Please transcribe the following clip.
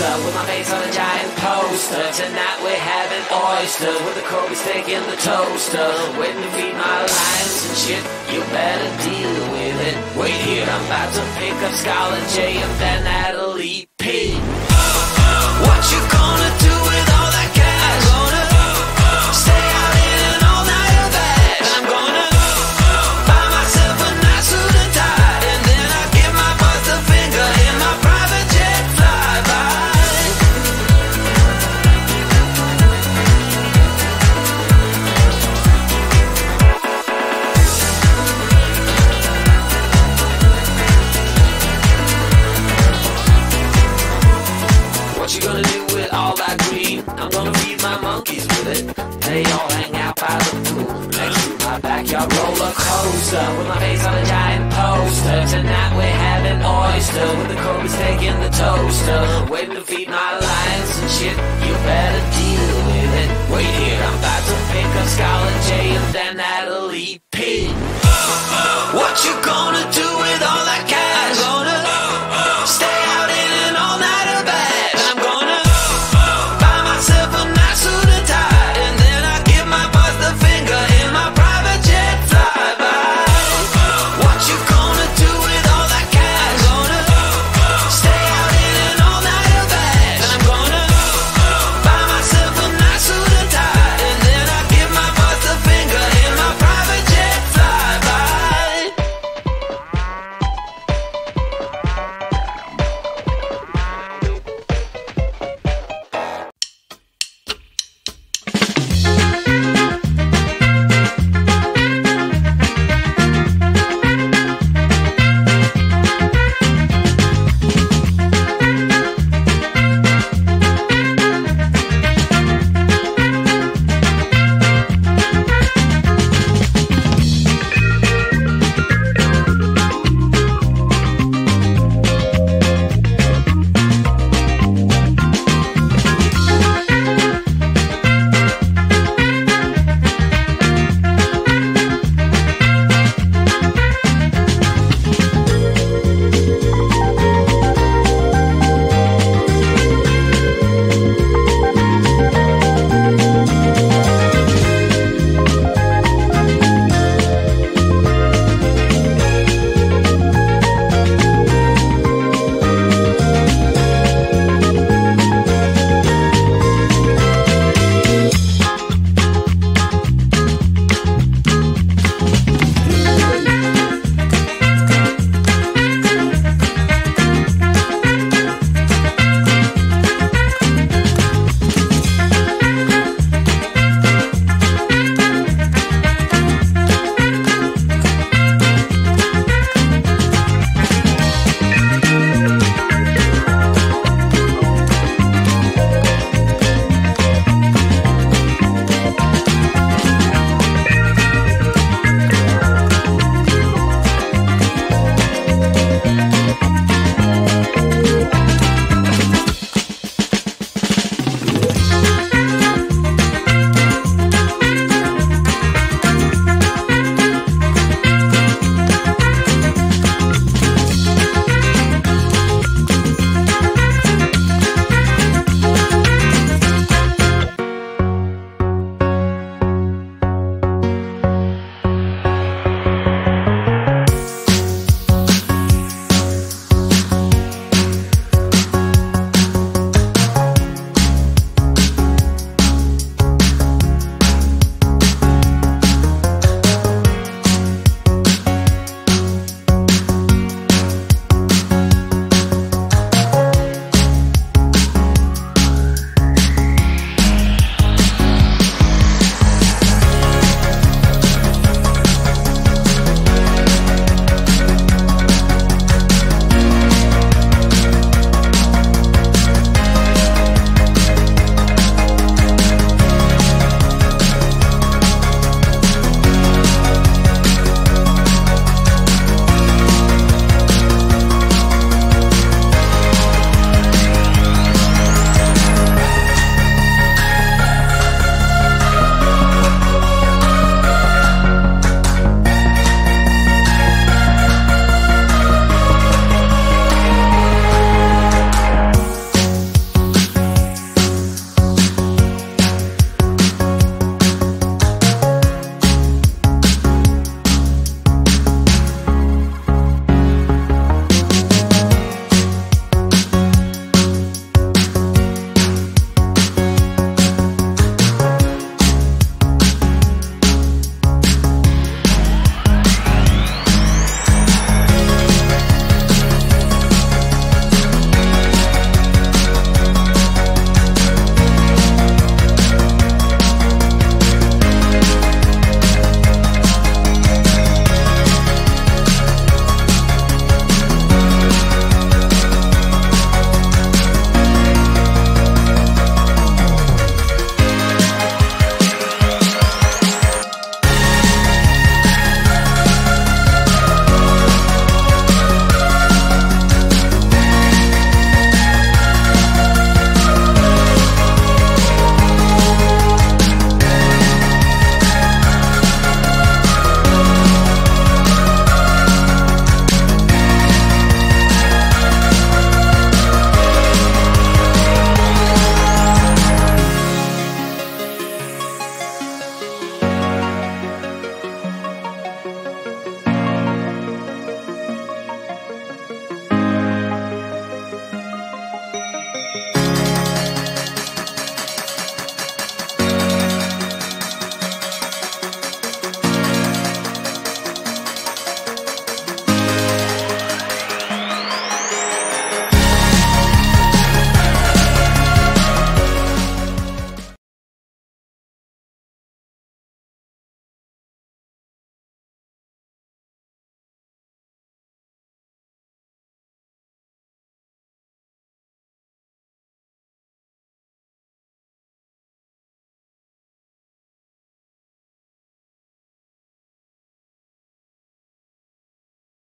coaster with my face on a giant poster. Tonight we're having oysters with the Kobe steak in the toaster. Waiting to feed my lines and shit, you better deal with it. Wait here, I'm about to pick up Scarlett J and then Natalie P. What you gonna do with all that cash? Gonna stay out in an all-nighter bash. I'm gonna buy myself a nice suit and tie, and then I give my boss the finger in my private jet flyby. What you gonna do with all that green? I'm gonna feed my monkeys with it. They all hang out by the pool next to my backyard roller coaster with my face on a giant poster. Tonight we're having oyster with the Kobe steak in the toaster. Waiting to feed my lions and shit, you better deal with it. Wait here, I'm about to pick up Scarlett J and then Natalie P. What you gonna do